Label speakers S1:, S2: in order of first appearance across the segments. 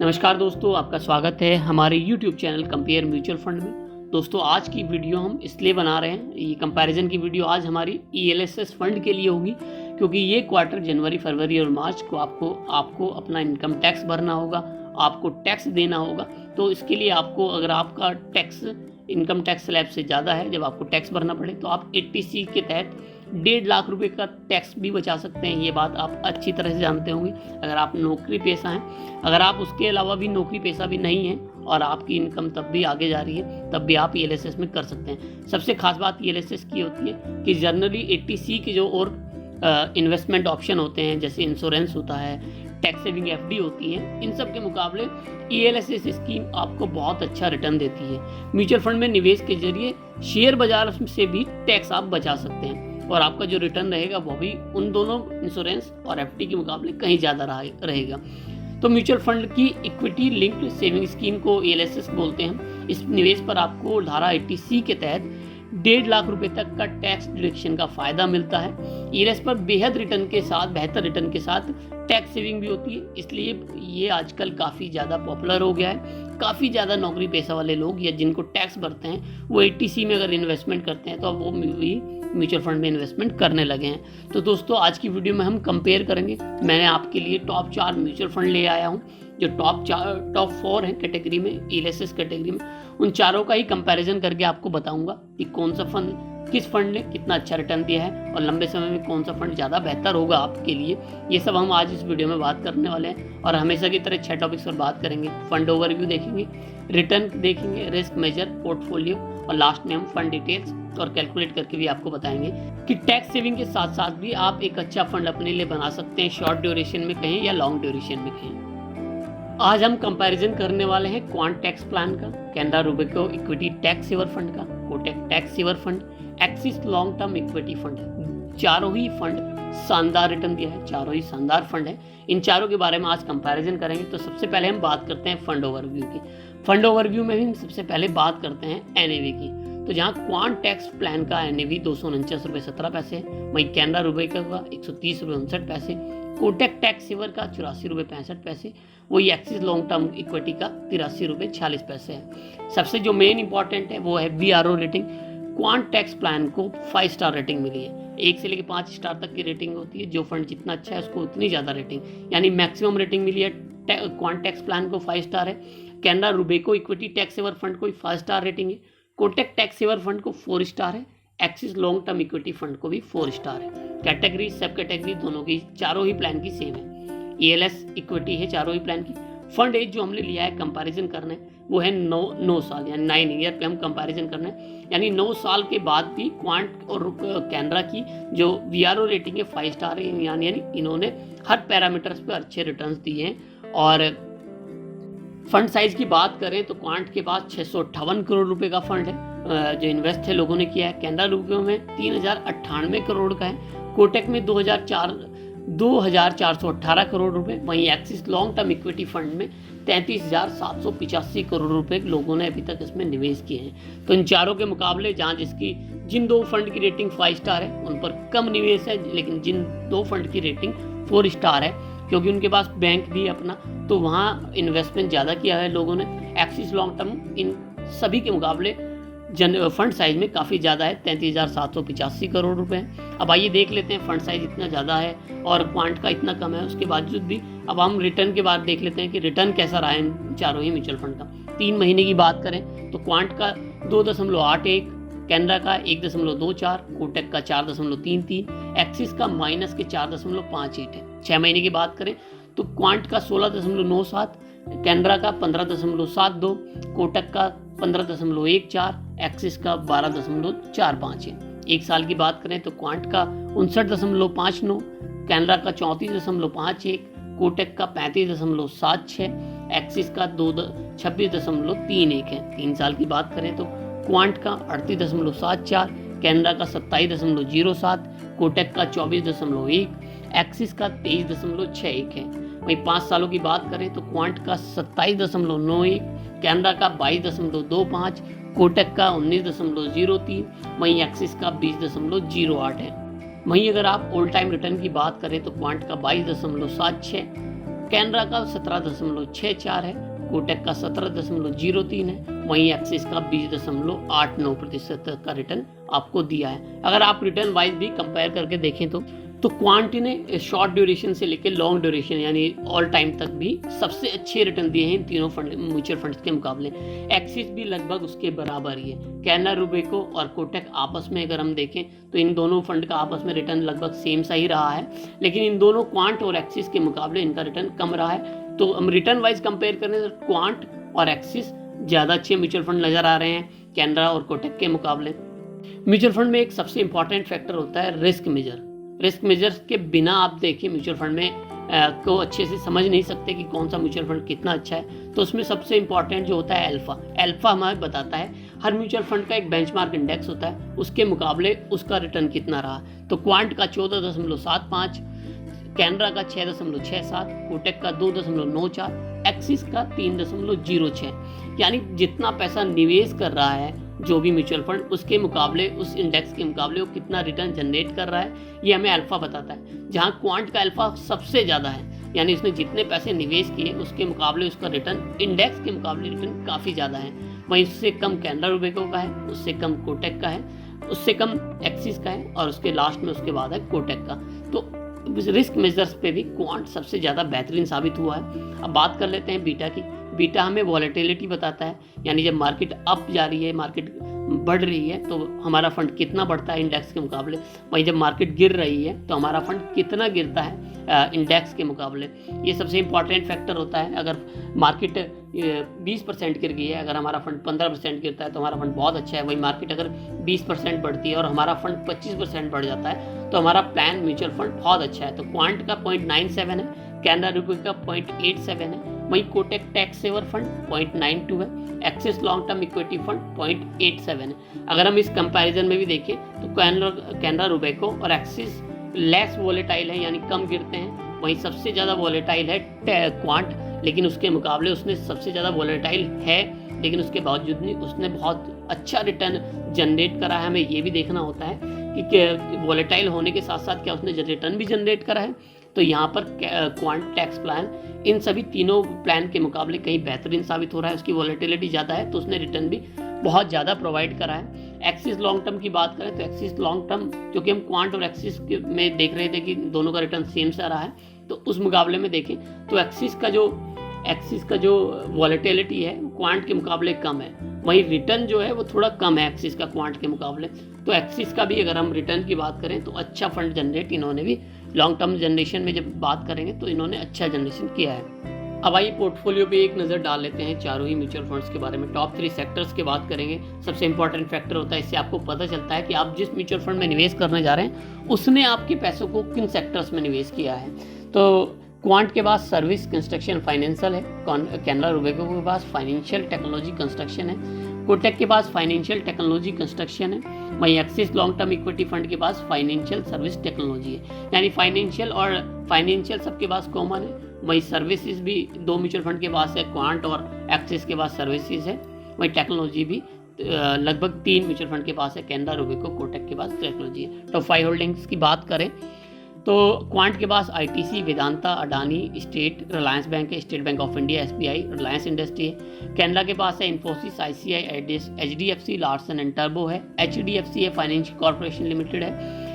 S1: नमस्कार दोस्तों, आपका स्वागत है हमारे YouTube channel compare mutual fund में। दोस्तों, आज की वीडियो हम इसलिए बना रहे हैं, ये कंपैरिजन की वीडियो आज हमारी ELSS फंड के लिए होगी, क्योंकि ये क्वार्टर जनवरी, फरवरी और मार्च को आपको अपना इनकम टैक्स भरना होगा, आपको टैक्स देना होगा। तो इसके लिए आपको, अगर आपका टैक्स इनकम टैक्स स्लैब से ज़्यादा है, जब आपको टैक्स भरना पड़े, तो आप 80C के तहत 1.5 लाख रुपए का टैक्स भी बचा सकते हैं। ये बात आप अच्छी तरह से जानते होंगे अगर आप नौकरी पेशा हैं। अगर आप उसके अलावा भी नौकरी पेशा भी नहीं हैं और आपकी इनकम तब भी आगे जा रही है, तब भी आप ELSS में कर सकते हैं। सबसे खास बात ELSS की होती है कि जनरली 80C के जो और इन्वेस्टमेंट ऑप्शन होते हैं, जैसे इंश्योरेंस होता है, टैक्स सेविंग FD होती है, इन सब के मुकाबले ELSS स्कीम आपको बहुत अच्छा रिटर्न देती है। म्यूचुअल फंड में निवेश के जरिए शेयर बाजार से भी टैक्स आप बचा सकते हैं और आपका जो रिटर्न रहेगा वो भी उन दोनों इंश्योरेंस और FD के मुकाबले कहीं ज़्यादा रहेगा। तो म्यूचुअल फंड की इक्विटी लिंक्ड सेविंग स्कीम को ELSS बोलते हैं। इस निवेश पर आपको धारा 80C के तहत 1.5 लाख रुपए तक का टैक्स डिडक्शन का फायदा मिलता है। ELSS पर बेहतर रिटर्न के साथ टैक्स सेविंग भी होती है, इसलिए ये आजकल काफ़ी ज़्यादा पॉपुलर हो गया है। काफ़ी ज़्यादा नौकरी पेशा वाले लोग या जिनको टैक्स भरते हैं, वो 80C में अगर इन्वेस्टमेंट करते हैं तो अब वो भी म्यूचुअल फंड में इन्वेस्टमेंट करने लगे हैं। तो दोस्तों, आज की वीडियो में हम कंपेयर करेंगे। मैंने आपके लिए टॉप 4 म्यूचुअल फंड ले आया हूँ, जो टॉप 4 हैं कैटेगरी में, ELSS कैटेगरी में। उन चारों का ही कंपैरिजन करके आपको बताऊंगा कि कौन सा फंड, किस फंड ने कितना अच्छा रिटर्न दिया है और लंबे समय में कौन सा फंड ज़्यादा बेहतर होगा आपके लिए। ये सब हम आज इस वीडियो में बात करने वाले हैं और हमेशा की तरह 6 टॉपिक्स पर बात करेंगे। फंड ओवरव्यू देखेंगे, रिटर्न देखेंगे, रिस्क मेजर, पोर्टफोलियो और लास्ट में हम फंड डिटेल्स और कैलकुलेट करके भी आपको बताएंगे कि टैक्स सेविंग के साथ साथ भी आप एक अच्छा फंड अपने लिए बना सकते हैं, शॉर्ट ड्यूरेशन में कहें या लॉन्ग ड्यूरेशन में कहें। आज हम कंपैरिजन करने वाले हैं क्वांट टैक्स प्लान का, Canara Robeco equity tax saver fund का, Kotak tax saver fund, Axis long term equity fund. चारों ही फंड शानदार रिटर्न दिया है, चारों ही शानदार फंड है। इन चारों के बारे में आज कंपैरिजन करेंगे। तो सबसे पहले हम बात करते हैं फंड ओवरव्यू की। फंड ओवरव्यू में भी सबसे पहले बात करते हैं NAV की। तो जहाँ क्वांट टैक्स प्लान का NAV 249 रुपये 17 पैसे, वहीं कैनरा रूबिको का 130 रुपये 59 पैसे, कोटक टैक्स सेवर का 84 रुपये 65 पैसे, वही एक्सिस लॉन्ग टर्म इक्विटी का 83 रुपये 46 पैसे है। सबसे जो मेन इंपॉर्टेंट है वो है VRO rating. Quant tax plan को 5 स्टार रेटिंग मिली है। 1 से लेकर 5 स्टार तक की रेटिंग होती है। जो फंड जितना अच्छा है उसको उतनी ज़्यादा रेटिंग, यानी मैक्सिमम रेटिंग मिली है। क्वांट टैक्स प्लान को 5 स्टार है। Canara Robeco equity tax saver fund को 5 स्टार रेटिंग है। कोटक टैक्स सेवर फंड को 4 स्टार है। Axis long term equity fund को भी 4 स्टार है। कैटेगरी, सब कैटेगरी दोनों की, चारों ही प्लान की सेम है। ELS इक्विटी है चारों ही प्लान की। फंड एज जो हमने लिया है कंपैरिजन करने, वो है 9 साल, यानी 9 ईयर पे हम कंपैरिजन करने, यानी 9 साल के बाद भी क्वांट और कैनरा की जो VRO रेटिंग है 5 स्टार है, यानी इन्होंने हर पैरामीटर्स पे अच्छे रिटर्न्स दिए हैं। और फंड साइज की बात करें तो क्वांट के पास 658 करोड़ रुपए का फंड है जो इन्वेस्ट है लोगों ने किया है। कैनरा रूबिको में 3098 करोड़ का है। कोटक में 2418 करोड़ रुपए, वहीं axis long term equity fund में 33,785 करोड़ रुपए लोगों ने अभी तक इसमें निवेश किए हैं। तो इन चारों के मुकाबले जहां जिन 2 फंड की रेटिंग 5 स्टार है उन पर कम निवेश है, लेकिन जिन 2 फंड की रेटिंग 4 स्टार है, क्योंकि उनके पास बैंक भी है अपना, तो वहाँ इन्वेस्टमेंट ज़्यादा किया है लोगों ने। एक्सिस लॉन्ग टर्म इन सभी के मुकाबले फंड साइज में काफ़ी ज़्यादा है, 33,785 करोड़ रुपए है। अब आइए देख लेते हैं, फंड साइज इतना ज़्यादा है और क्वांट का इतना कम है, उसके बावजूद भी अब हम रिटर्न के बाद देख लेते हैं कि रिटर्न कैसा रहा है इन चारों ही म्यूचुअल फंड का। 3 महीने की बात करें तो क्वांट का 2.81, कैनरा का 1.24, कोटक का 4.33, एक्सिस का माइनस के 4.58 है। 6 महीने की बात करें तो क्वांट का 16.97, कैनरा का 15.72, कोटक का 15.14, एक्सिस का 12.45 है। 1 साल की बात करें तो क्वांट का 59.59, कैनरा का 34.51, कोटक का 35.76, एक्सिस का 26.31 है। 3 साल की बात करें तो क्वांट का 38.74, कैनरा का 27.07, कोटक का 24.1, एक्सिस का 23.61 है। वहीं 5 सालों की बात करें तो क्वांट का 27.91, कैनरा का 22.25, कोटक का 19.03, वहीं एक्सिस का 20.08 है। वहीं अगर आप ऑल टाइम रिटर्न की बात करें तो क्वांट का 22.76, कैनरा का 17.64 है, कोटक का 17.03 है, वहीं एक्सिस का 20.89% का रिटर्न आपको दिया है। अगर आप रिटर्न वाइज भी कंपेयर करके देखें तो क्वांट ने शॉर्ट ड्यूरेशन से लेकर लॉन्ग ड्यूरेशन यानी ऑल टाइम तक भी सबसे अच्छे रिटर्न दिए हैं इन तीनों फंड म्यूचुअल फंड्स के मुकाबले। एक्सिस भी लगभग उसके बराबर ही है। कैनरा रूबेको और कोटक आपस में अगर हम देखें तो इन दोनों फंड का आपस में रिटर्न लगभग सेम सा ही रहा है, लेकिन इन दोनों क्वांट और एक्सिस के मुकाबले इनका रिटर्न कम रहा है। तो हम रिटर्न वाइज कंपेयर करें तो क्वांट और एक्सिस ज़्यादा अच्छे म्यूचुअल फंड नज़र आ रहे हैं कैनरा और कोटक के मुकाबले। म्यूचुअल फंड में एक सबसे इंपॉर्टेंट फैक्टर होता है रिस्क मेजर। रिस्क मेजर्स के बिना आप देखिए म्यूचुअल फंड में को अच्छे से समझ नहीं सकते कि कौन सा म्यूचुअल फंड कितना अच्छा है। तो उसमें सबसे इंपॉर्टेंट जो होता है अल्फा हमें बताता है हर म्यूचुअल फंड का एक बेंचमार्क इंडेक्स होता है, उसके मुकाबले उसका रिटर्न कितना रहा। तो क्वांट का 14.75, कैनरा का 6.67, कोटक का 2.94, एक्सिस का 3.06। यानी जितना पैसा निवेश कर रहा है जो भी म्यूचुअल फंड उसके मुकाबले उस इंडेक्स के मुकाबले वो कितना रिटर्न जनरेट कर रहा है, ये हमें अल्फा बताता है। जहाँ क्वांट का अल्फा सबसे ज़्यादा है, यानी उसने जितने पैसे निवेश किए उसके मुकाबले उसका रिटर्न इंडेक्स के मुकाबले रिटर्न काफ़ी ज़्यादा है। वहीं उससे कम कैनरा रूबेको का है, उससे कम कोटक का है, उससे कम एक्सिस का है और उसके लास्ट में उसके बाद है कोटक का। तो रिस्क मेजर्स पे भी क्वांट सबसे ज़्यादा बेहतरीन साबित हुआ है। अब बात कर लेते हैं बीटा की। बीटा हमें वॉलेटिलिटी बताता है, यानी जब मार्केट अप जा रही है, मार्केट बढ़ रही है तो हमारा फंड कितना बढ़ता है इंडेक्स के मुकाबले। वहीं जब मार्केट गिर रही है तो हमारा फंड कितना गिरता है इंडेक्स के मुकाबले। ये सबसे इंपॉर्टेंट फैक्टर होता है। अगर मार्केट 20% गिर गई है, अगर हमारा फंड 15% गिरता है तो हमारा फंड बहुत अच्छा है। वही मार्केट अगर 20% बढ़ती है और हमारा फंड 25% बढ़ जाता है तो हमारा प्लान म्यूचुअल फंड बहुत अच्छा है। तो क्वांट का 0.97 है, कैनरा रूबेको का 0.87 है, वहीं कोटक टैक्स सेवर फंड 0.92 है, axis long term equity fund 0.87 है। अगर हम इस कंपैरिजन में भी देखें तो कैनरा रूबेको और एक्सिस लेस वॉलेटाइल है, यानी कम गिरते हैं। वहीं सबसे ज़्यादा वॉलेटाइल है क्वांट, लेकिन उसके मुकाबले उसने सबसे ज़्यादा वॉलेटाइल है, लेकिन उसके बावजूद भी उसने बहुत अच्छा रिटर्न जनरेट करा है। हमें ये भी देखना होता है कि वॉलेटाइल होने के साथ साथ क्या उसने रिटर्न भी जनरेट करा है। तो यहाँ पर क्वांट टैक्स प्लान इन सभी तीनों प्लान के मुकाबले कहीं बेहतरीन साबित हो रहा है। उसकी वॉलेटिलिटी ज़्यादा है तो उसने रिटर्न भी बहुत ज़्यादा प्रोवाइड करा है। एक्सिस लॉन्ग टर्म की बात करें तो एक्सिस लॉन्ग टर्म, क्योंकि हम क्वांट और एक्सिस में देख रहे थे कि दोनों का रिटर्न सेम सा रहा है, तो उस मुकाबले में देखें तो एक्सिस का जो वॉलेटिलिटी है क्वांट के मुकाबले कम है। वहीं रिटर्न जो है वो थोड़ा कम है एक्सिस का क्वांट के मुकाबले। तो एक्सिस का भी अगर हम रिटर्न की बात करें तो अच्छा फंड जनरेट इन्होंने भी लॉन्ग टर्म जनरेशन में जब बात करेंगे तो इन्होंने अच्छा जनरेशन किया है। अब आइए पोर्टफोलियो पे एक नज़र डाल लेते हैं चारों ही म्यूचुअल फंड्स के बारे में। टॉप 3 सेक्टर्स की बात करेंगे। सबसे इंपॉर्टेंट फैक्टर होता है, इससे आपको पता चलता है कि आप जिस म्यूचुअल फंड में निवेश करने जा रहे हैं उसने आपके पैसों को किन सेक्टर्स में निवेश किया है। तो क्वांट के पास सर्विस, कंस्ट्रक्शन, फाइनेंशियल है, कैनरा रूबेको के पास फाइनेंशियल, टेक्नोलॉजी, कंस्ट्रक्शन है, कोटक के पास फाइनेंशियल, टेक्नोलॉजी, कंस्ट्रक्शन है, वहीं axis long term equity fund के पास फाइनेंशियल, सर्विस, टेक्नोलॉजी है। यानी फाइनेंशियल सबके पास कॉमन है। वहीं सर्विसेज भी 2 म्यूचुअल फंड के पास है, क्वांट और एक्सिस के पास सर्विसेज है। वहीं टेक्नोलॉजी भी लगभग 3 म्यूचुअल फंड के पास है, कैनरा रूबेको, कोटक के पास टेक्नोलॉजी है। टॉप 5 होल्डिंग्स की बात करें तो क्वांट के पास ITC, Vedanta, Adani, state, Reliance bank है, state bank of India, SBI, Reliance industry है। कैनरा के पास है Infosys, ICI, HDFC, Larsen and टर्बो है, एचडीएफसी है, फाइनेंशियल कॉर्पोरेशन लिमिटेड है।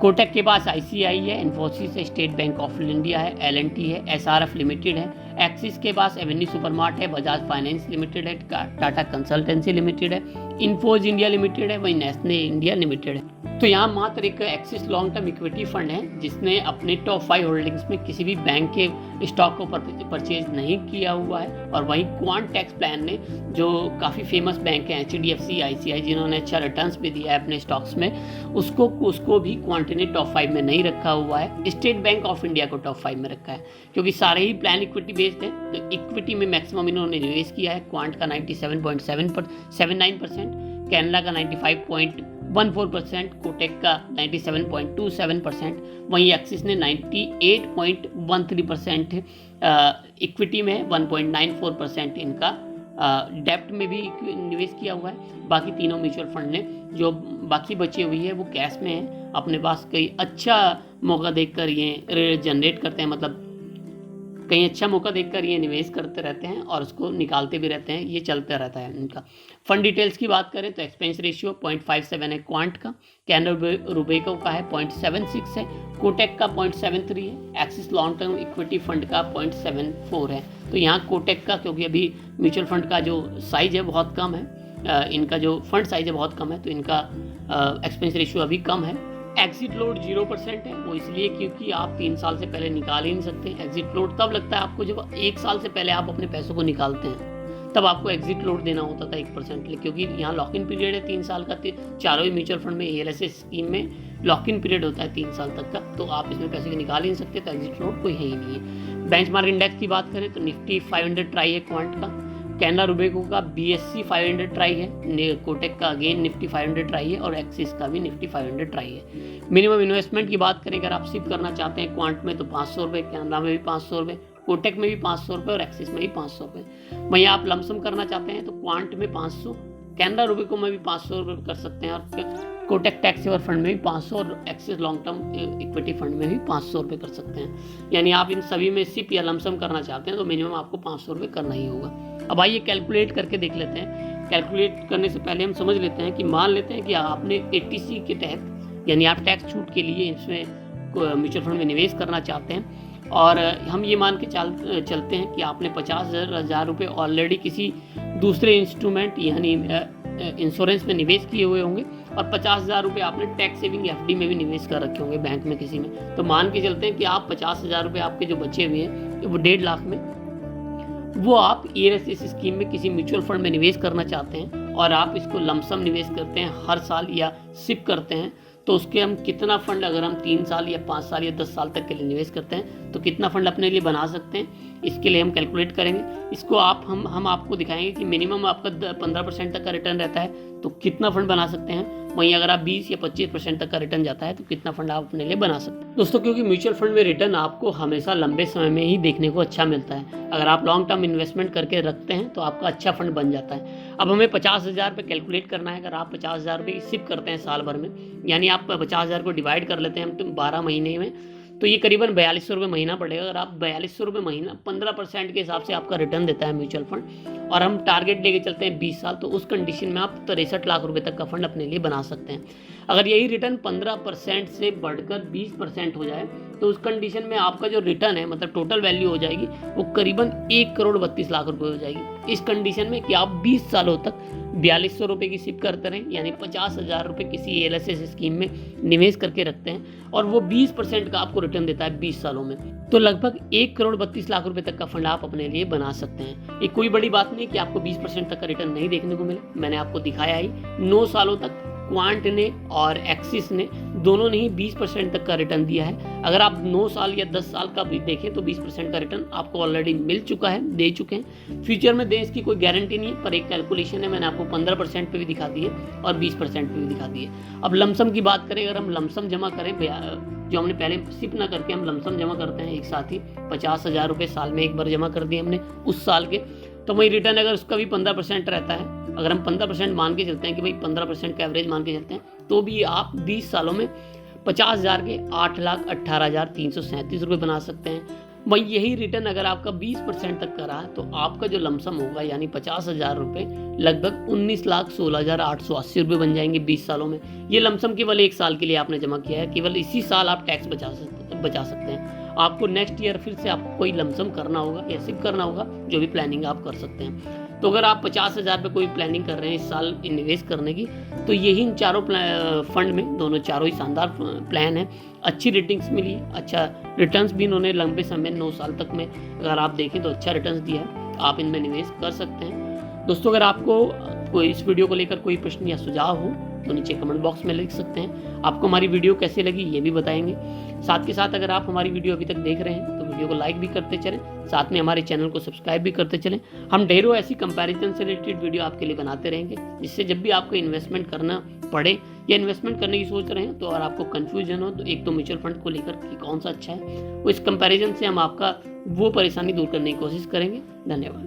S1: कोटक के पास आईसीआई है, इन्फोसिस है, स्टेट बैंक ऑफ इंडिया है, एलएनटी है, एसआरएफ लिमिटेड है। एक्सिस के पास एवेन्यू सुपरमार्ट है, बजाज फाइनेंस लिमिटेड है, टाटा कंसल्टेंसी लिमिटेड है, इन्फोज इंडिया लिमिटेड है, वहीं नेस्ले इंडिया लिमिटेड है। तो यहाँ मात्र एक axis long term equity fund है जिसने अपने टॉप 5 होल्डिंग्स में किसी भी बैंक के स्टॉक को परचेज नहीं किया हुआ है। और वहीं क्वांट टैक्स प्लान ने, जो काफ़ी फेमस बैंक है एचडीएफसी, आईसीआई, जिन्होंने अच्छा रिटर्न्स भी दिया है अपने स्टॉक्स में, उसको भी क्वांट ने टॉप 5 में नहीं रखा हुआ है। स्टेट बैंक ऑफ इंडिया को टॉप 5 में रखा है क्योंकि सारे ही प्लान इक्विटी बेस्ड है। तो इक्विटी में मैक्सिमम इन्होंने निवेश किया है। क्वांट का 97.79%, कैनरा का 95.14%, कोटक का 97.27%, वहीं एक्सिस ने 98.13% इक्विटी में 1.94% इनका डेप्ट में भी निवेश किया हुआ है। बाकी तीनों म्यूचुअल फंड ने जो बाकी बची हुई है वो कैश में है, अपने पास कई अच्छा मौका देखकर ये जनरेट करते हैं, मतलब कहीं अच्छा मौका देखकर ये निवेश करते रहते हैं और उसको निकालते भी रहते हैं, ये चलता रहता है इनका। फंड डिटेल्स की बात करें तो एक्सपेंस रेशियो 0.57 है क्वांट का, कैनरा रुबेको का है 0.76 है, कोटेक का 0.73 है, axis long term equity fund का 0.74 है। तो यहाँ कोटेक का, क्योंकि अभी म्यूचुअल फंड का जो साइज है बहुत कम है, इनका जो फंड साइज है बहुत कम है, तो इनका एक्सपेंस रेशियो अभी कम है। एग्जिट लोड 0% है, वो इसलिए क्योंकि आप 3 साल से पहले निकाल ही नहीं सकते। एग्जिट लोड तब लगता है आपको जब 1 साल से पहले आप अपने पैसों को निकालते हैं, तब आपको एग्जिट लोड देना होता था 1%, क्योंकि यहाँ लॉक इन पीरियड है 3 साल का। चारों ही म्यूचुअल फंड में ELSS स्कीम में लॉक इन पीरियड होता है 3 साल तक का, तो आप इसमें पैसे निकाल ही नहीं सकते, तो एग्जिट लोड कोई है ही नहीं है। बेंचमार्क इंडेक्स की बात करें तो निफ्टी 500 ट्राई है क्वांट का, कैनरा रुबेको का BSE 500 ट्राई है, कोटेक का अगेन निफ्टी 500 ट्राई है और एक्सिस का भी निफ्टी 500 ट्राई है। मिनिमम इन्वेस्टमेंट की बात करें, अगर आप सिप करना चाहते हैं क्वांट में तो 500 रुपये, कैनरा में भी 500 रुपये, कोटेक में भी 500 रुपये और एक्सिस में भी 500 रुपये। वहीं आप लमसम करना चाहते हैं तो क्वांट में 500, कैनरा रुबेको में भी 500 रुपये कर सकते हैं और कोटेक टैक्स सेवर फंड में भी 500 और axis long term equity fund में भी 500 रुपये कर सकते हैं। यानी आप इन सभी में सिप या लमसम करना चाहते हैं तो मिनिमम आपको 500 रुपये करना ही होगा। अब आइए कैलकुलेट करके देख लेते हैं। कैलकुलेट करने से पहले हम समझ लेते हैं कि मान लेते हैं कि आपने 80C के तहत, यानी आप टैक्स छूट के लिए इसमें म्यूचुअल फंड में निवेश करना चाहते हैं और हम ये मान के चलते हैं कि आपने 50,000 रुपये ऑलरेडी किसी दूसरे इंस्ट्रूमेंट यानी इंश्योरेंस में निवेश किए हुए होंगे और 50,000 रुपये आपने टैक्स सेविंग FD में भी निवेश कर रखे होंगे बैंक में किसी में। तो मान के चलते हैं कि आप 50,000 रुपये आपके जो बचे हुए हैं वो 1.5 लाख में, वो आप ELSS स्कीम में किसी म्यूचुअल फंड में निवेश करना चाहते हैं और आप इसको लमसम निवेश करते हैं हर साल या सिप करते हैं, तो उसके हम कितना फंड, अगर हम 3 साल या 5 साल या 10 साल तक के लिए निवेश करते हैं तो कितना फंड अपने लिए बना सकते हैं, इसके लिए हम कैलकुलेट करेंगे। इसको हम आपको दिखाएंगे कि मिनिमम आपका 15% तक का रिटर्न रहता है तो कितना फंड बना सकते हैं, वहीं अगर आप 20 या 25% तक का रिटर्न जाता है तो कितना फंड आप अपने लिए बना सकते हैं। दोस्तों, क्योंकि म्यूचुअल फंड में रिटर्न आपको हमेशा लंबे समय में ही देखने को अच्छा मिलता है। अगर आप लॉन्ग टर्म इन्वेस्टमेंट करके रखते हैं तो आपका अच्छा फंड बन जाता है। अब हमें 50,000 पे कैलकुलेट करना है। अगर आप 50,000 रुपये की सिप करते हैं साल भर में, यानी आप 50,000 को डिवाइड कर लेते हैं हम 12 महीने में, तो ये करीबन 4200 रुपये महीना पड़ेगा। अगर आप 4200 रुपये महीना 15% के हिसाब से आपका रिटर्न देता है म्यूचुअल फंड और हम टारगेट लेके चलते हैं 20 साल, तो उस कंडीशन में आप 63 लाख रुपए तक का फंड अपने लिए बना सकते हैं। अगर यही रिटर्न 15% से बढ़कर 20% हो जाए तो उस कंडीशन में आपका जो रिटर्न है, मतलब टोटल वैल्यू हो जाएगी वो करीबन 1,32,00,000 रुपये हो जाएगी। इस कंडीशन में कि आप 20 सालों तक 4200 रुपये की सिप करते रहें, यानी 50,000 रुपये किसी ELSS स्कीम में निवेश करके रखते हैं और वो 20% का आपको रिटर्न देता है 20 सालों में, तो लगभग 1,32,00,000 रुपये तक का फंड आप अपने लिए बना सकते हैं। ये कोई बड़ी बात नहीं कि आपको 20% तक का रिटर्न नहीं देखने को मिले, मैंने आपको दिखाया ही। 9 सालों तक क्वांट ने और एक्सिस ने दोनों ने ही 20% तक का रिटर्न दिया है। अगर आप 9 साल या 10 साल का भी देखें तो 20% का रिटर्न आपको ऑलरेडी मिल चुका है, दे चुके हैं। फ्यूचर में दें इसकी कोई गारंटी नहीं है, पर एक कैलकुलेशन है, मैंने आपको 15% पे भी दिखा दी है और 20% पे भी दिखा दी है। अब लमसम की बात करें, अगर हम लमसम जमा करें, जो हमने पहले सिप ना करके हम लमसम जमा करते हैं एक साथ ही 50,000 रुपये साल में एक बार जमा कर दिए हमने उस साल के, तो वही रिटर्न अगर उसका भी 15% रहता है, अगर हम 15% मान के चलते हैं कि भाई 15% का एवरेज मान के चलते हैं, तो भी आप 20 सालों में 50,000 के 8,18,337 रुपये बना सकते हैं। वही यही रिटर्न अगर आपका 20% तक का रहा तो आपका जो लमसम होगा यानी 50,000 रुपये लगभग 19,16,880 रुपये बन जाएंगे 20 सालों में। ये लमसम केवल 1 साल के लिए आपने जमा किया है, केवल इसी साल आप टैक्स बचा सकते हैं। आपको नेक्स्ट ईयर फिर से आपको कोई लमसम करना होगा या सिप करना होगा, जो भी प्लानिंग आप कर सकते हैं। तो अगर आप 50,000 पे कोई प्लानिंग कर रहे हैं इस साल निवेश करने की, तो यही इन चारों फंड में दोनों चारों ही शानदार प्लान है। अच्छी रेटिंग्स मिली, अच्छा रिटर्न्स भी इन्होंने लंबे समय 9 साल तक में अगर आप देखें तो अच्छा रिटर्न्स दिया है, आप इनमें निवेश कर सकते हैं। दोस्तों, अगर आपको कोई इस वीडियो को लेकर कोई प्रश्न या सुझाव हो तो नीचे कमेंट बॉक्स में लिख सकते हैं। आपको हमारी वीडियो कैसी लगी ये भी बताएंगे। साथ के साथ अगर आप हमारी वीडियो अभी तक देख रहे हैं तो वीडियो को लाइक भी करते चलें, साथ में हमारे चैनल को सब्सक्राइब भी करते चलें। हम ढेरों ऐसी कंपैरिजन से रिलेटेड वीडियो आपके लिए बनाते रहेंगे, जिससे जब भी आपको इन्वेस्टमेंट करना पड़े या इन्वेस्टमेंट करने की सोच रहे हैं तो और आपको कन्फ्यूजन हो तो एक तो म्यूचुअल फंड को लेकर कि कौन सा अच्छा है, वो इस कंपैरिजन से हम आपका वो परेशानी दूर करने की कोशिश करेंगे। धन्यवाद।